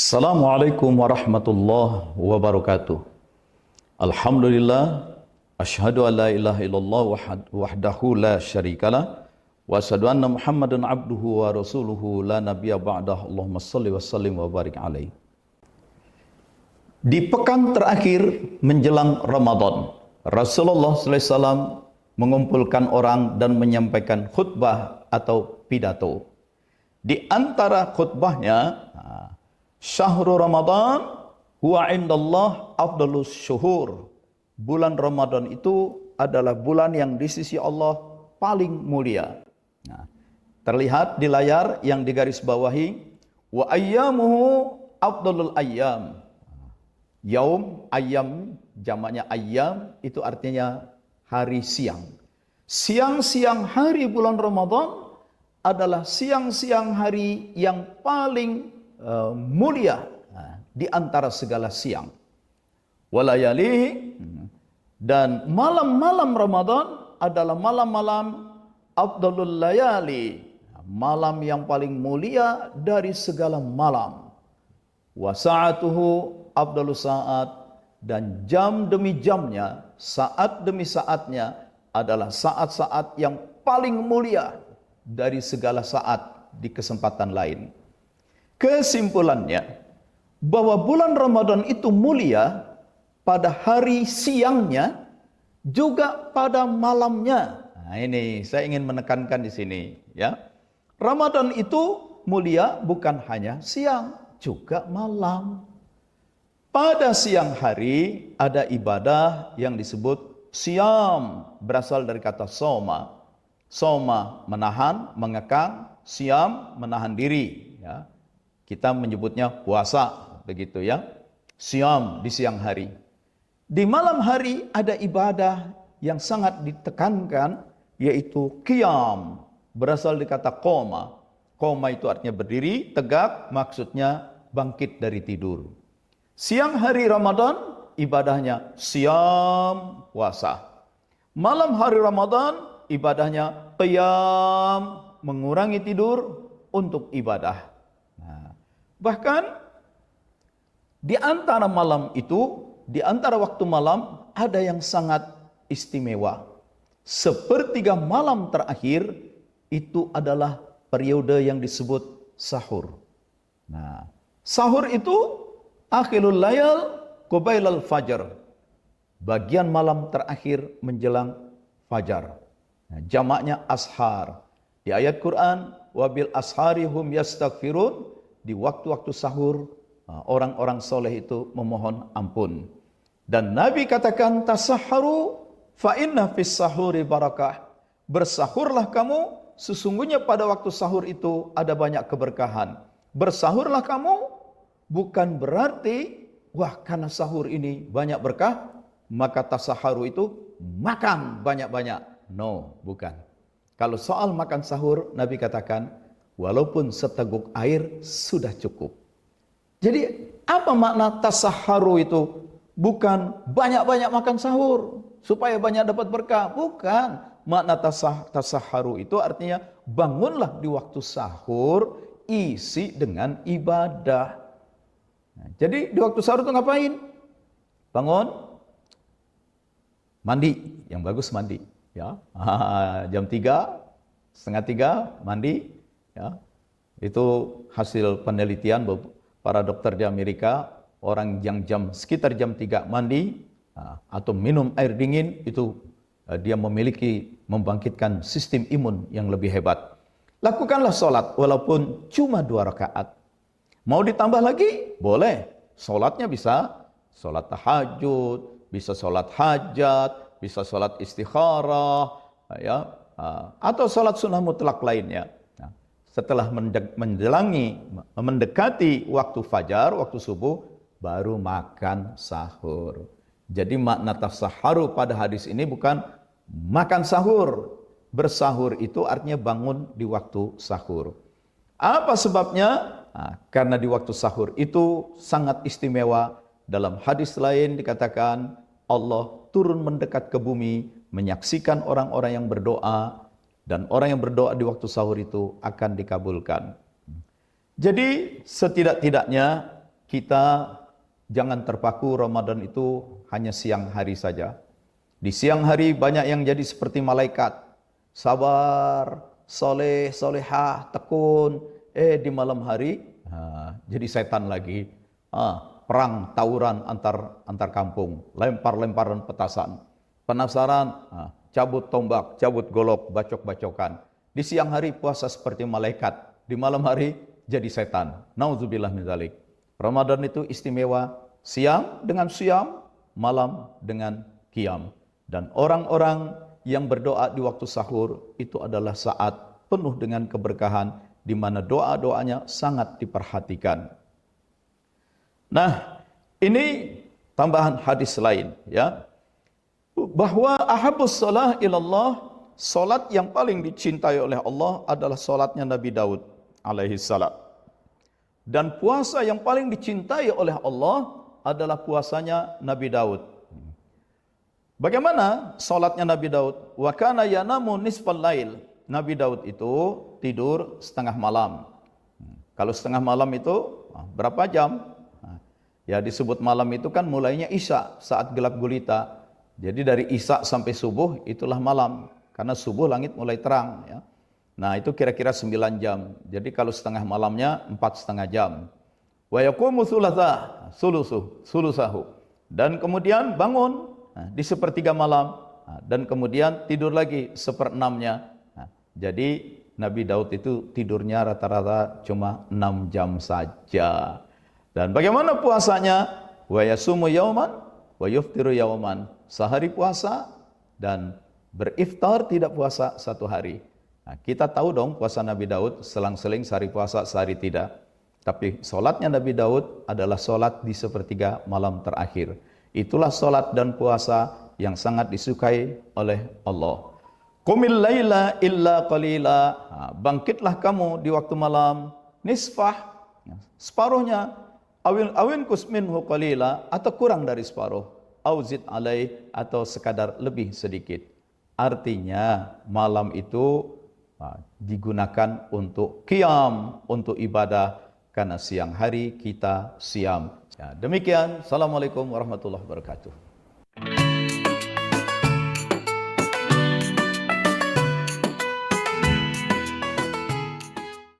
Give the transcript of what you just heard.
Assalamualaikum warahmatullahi wabarakatuh. Alhamdulillah, asyhadu an la ilaha illallah wahdahu la syarikalah wa asyhadu anna Muhammadan abduhu wa rasuluhu la nabiyya ba'dah. Allahumma shalli wa sallim wa barik alaihi. Di pekan terakhir menjelang Ramadan, Rasulullah SAW mengumpulkan orang dan menyampaikan khutbah atau pidato. Di antara khutbahnya, Syahrul Ramadan huwa indallah afdalus syuhur. Bulan Ramadan itu adalah bulan yang di sisi Allah paling mulia. Nah, terlihat di layar yang digarisbawahi, wa ayyamuhu afdalul ayyam. Yaum, ayyam, jamaknya ayyam, itu artinya hari siang. Siang-siang hari bulan Ramadan adalah siang-siang hari yang paling mulia di antara segala siang. Walayalihi, dan malam-malam Ramadan adalah malam-malam afdalul layali, malam yang paling mulia dari segala malam. Wa sa'atuhu afdalus saat, dan jam demi jamnya, saat demi saatnya adalah saat-saat yang paling mulia dari segala saat di kesempatan lain. Kesimpulannya, bahwa bulan Ramadan itu mulia pada hari siangnya, juga pada malamnya. Nah, ini saya ingin menekankan di sini, ya. Ramadan itu mulia bukan hanya siang, juga malam. Pada siang hari ada ibadah yang disebut siam, berasal dari kata soma. Soma menahan, mengekang, siam menahan diri, ya. Kita menyebutnya puasa, begitu ya. Siam di siang hari. Di malam hari ada ibadah yang sangat ditekankan, yaitu qiyam, berasal dari kata qoma. Qoma itu artinya berdiri, tegak, maksudnya bangkit dari tidur. Siang hari Ramadan ibadahnya siam, puasa. Malam hari Ramadan ibadahnya qiyam, mengurangi tidur untuk ibadah. Bahkan di antara malam itu, di antara waktu malam ada yang sangat istimewa. Sepertiga malam terakhir itu adalah periode yang disebut sahur. Nah, sahur itu akhirul layal qabailal fajar. Bagian malam terakhir menjelang fajar. Nah, jamaknya ashar. Di ayat Quran, wabil ashari hum yastaghfirun. Di waktu-waktu sahur, orang-orang soleh itu memohon ampun. Dan Nabi katakan, tasahharu fa inna fis sahuri barakah. Bersahurlah kamu, sesungguhnya pada waktu sahur itu ada banyak keberkahan. Bersahurlah kamu bukan berarti, wah karena sahur ini banyak berkah, maka tasahharu itu makan banyak-banyak. No, bukan. Kalau soal makan sahur, Nabi katakan, walaupun seteguk air sudah cukup. Jadi apa makna tasahharu itu? Bukan banyak-banyak makan sahur supaya banyak dapat berkah. Bukan. Makna tasahharu itu artinya bangunlah di waktu sahur isi dengan ibadah. Nah, jadi di waktu sahur itu ngapain? Bangun, mandi, yang bagus mandi, ya. Jam 3, setengah 3 mandi. Ya, itu hasil penelitian para dokter di Amerika. Orang yang sekitar jam 3 mandi atau minum air dingin itu dia membangkitkan sistem imun yang lebih hebat. Lakukanlah sholat walaupun cuma 2 rakaat. Mau ditambah lagi? Boleh. Sholatnya bisa sholat tahajud, bisa sholat hajat, bisa sholat istikharah, ya, atau sholat sunnah mutlak lainnya. Setelah mendekati waktu fajar, waktu subuh, baru makan sahur. Jadi makna tasahharu pada hadis ini bukan makan sahur. Bersahur itu artinya bangun di waktu sahur. Apa sebabnya? Nah, karena di waktu sahur itu sangat istimewa. Dalam hadis lain dikatakan Allah turun mendekat ke bumi, menyaksikan orang-orang yang berdoa, dan orang yang berdoa di waktu sahur itu akan dikabulkan. Jadi setidak-tidaknya kita jangan terpaku Ramadan itu hanya siang hari saja. Di siang hari banyak yang jadi seperti malaikat. Sabar, soleh, solehah, tekun. Di malam hari jadi setan lagi. Perang, tawuran antar kampung. Lempar-lemparan petasan. Penasaran, cabut tombak, cabut golok, bacok-bacokan. Di siang hari puasa seperti malaikat. Di malam hari jadi setan. Nauzubillah min dzalik. Ramadan itu istimewa. Siang dengan siam, malam dengan qiyam. Dan orang-orang yang berdoa di waktu sahur itu adalah saat penuh dengan keberkahan di mana doa-doanya sangat diperhatikan. Nah, ini tambahan hadis lain ya. Bahwa ahabbus shalah ilallah, salat yang paling dicintai oleh Allah adalah salatnya Nabi Daud alaihi salam. Dan puasa yang paling dicintai oleh Allah adalah puasanya Nabi Daud. Bagaimana salatnya Nabi Daud? Wa kana yanamu nisfal lail. Nabi Daud itu tidur setengah malam. Kalau setengah malam itu berapa jam? Ya disebut malam itu kan mulainya Isya, saat gelap gulita. Jadi dari Isya sampai subuh itulah malam. Karena subuh langit mulai terang ya. Nah itu kira-kira 9 jam. Jadi kalau setengah malamnya 4,5 jam. Wa yaqumu sulusahu. Dan kemudian bangun di sepertiga malam. Dan kemudian tidur lagi 1/6-nya. Jadi Nabi Daud itu tidurnya rata-rata cuma 6 jam saja. Dan bagaimana puasanya? Wa yasumu yauman wa yuftiru yauman. Sehari puasa dan beriftar tidak puasa satu hari. Nah, kita tahu dong puasa Nabi Daud selang-seling sehari puasa sehari tidak. Tapi solatnya Nabi Daud adalah solat di sepertiga malam terakhir. Itulah solat dan puasa yang sangat disukai oleh Allah. Qumil laila illa qalila. Bangkitlah kamu di waktu malam nisfah, separuhnya, awin kusminhu qalila, atau kurang dari separuh, auzid alai, atau sekadar lebih sedikit. Artinya malam itu digunakan untuk qiyam, untuk ibadah, karena siang hari kita siam. Ya, demikian. Assalamualaikum warahmatullahi wabarakatuh.